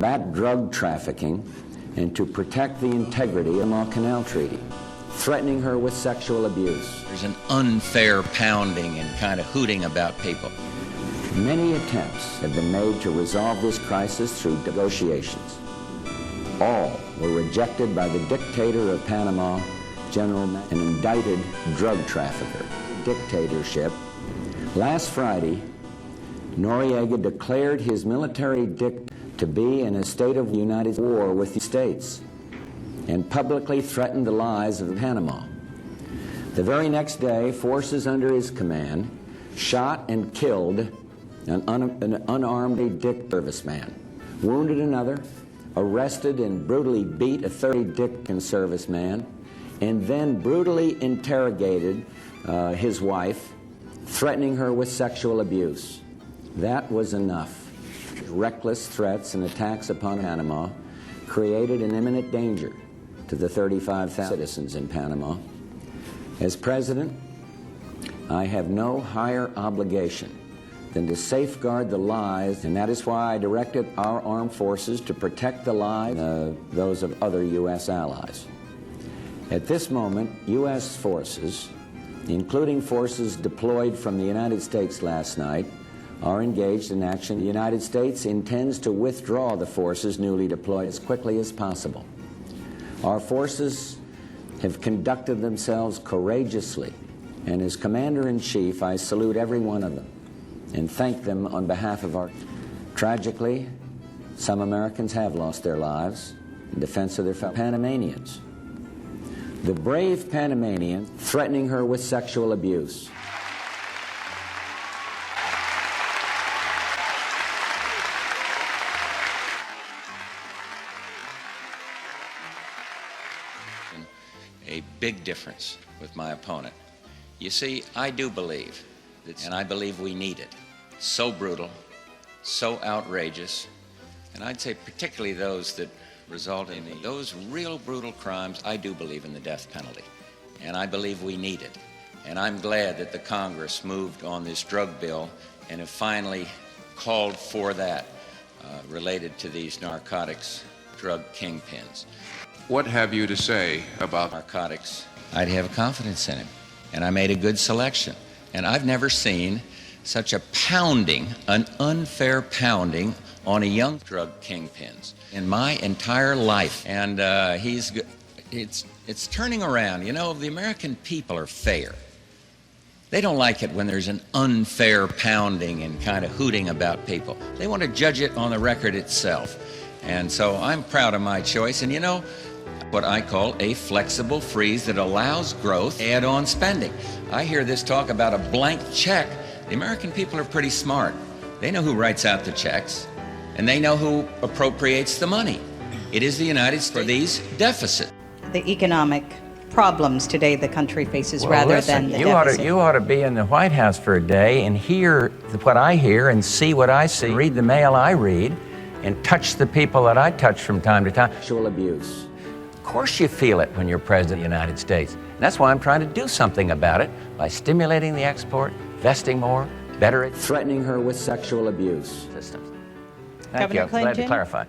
combat drug trafficking and to protect the integrity of the Panama Canal Treaty, threatening her with sexual abuse. There's an unfair pounding and kind of hooting about people. Many attempts have been made to resolve this crisis through negotiations. All were rejected by the dictator of Panama, an indicted drug trafficker. Dictatorship. Last Friday, Noriega declared his military to be in a state of United war with the States and publicly threatened the lives of Panama. The very next day, forces under his command shot and killed an unarmed serviceman, wounded another, arrested and brutally beat a 30 serviceman, and then brutally interrogated his wife, threatening her with sexual abuse. That was enough. Reckless threats and attacks upon Panama created an imminent danger to the 35,000 citizens in Panama. As president, I have no higher obligation than to safeguard the lives, and that is why I directed our armed forces to protect the lives of those of other U.S. allies. At this moment, U.S. forces, including forces deployed from the United States last night, are engaged in action. The United States intends to withdraw the forces newly deployed as quickly as possible. Our forces have conducted themselves courageously, and as Commander-in-Chief, I salute every one of them and thank them on behalf of our... Tragically, some Americans have lost their lives in defense of their fellow Panamanians. The brave Panamanian threatening her with sexual abuse. A big difference with my opponent. You see, I do believe that, and I believe we need it. So brutal, so outrageous, and I'd say particularly those that result in those real brutal crimes. I do believe in the death penalty, and I believe we need it. And I'm glad that the Congress moved on this drug bill and have finally called for that related to these narcotics drug kingpins. What have you to say about narcotics? I'd have confidence in him, and I made a good selection. And I've never seen such a pounding, an unfair pounding on a young drug kingpins in my entire life. And it's turning around. You know, the American people are fair. They don't like it when there's an unfair pounding and kind of hooting about people. They want to judge it on the record itself. And so I'm proud of my choice. And you know, what I call a flexible freeze that allows growth, add-on spending. I hear this talk about a blank check. The American people are pretty smart. They know who writes out the checks, and they know who appropriates the money. It is the United States for these deficits. The economic problems today the country faces rather than the deficit. You ought to be in the White House for a day and hear what I hear and see what I see, read the mail I read, and touch the people that I touch from time to time. Sexual abuse. Of course you feel it when you're President of the United States. And that's why I'm trying to do something about it by stimulating the export, investing more, better at threatening her with sexual abuse. systems. Governor Thank you. I'm glad to Clinton? clarify.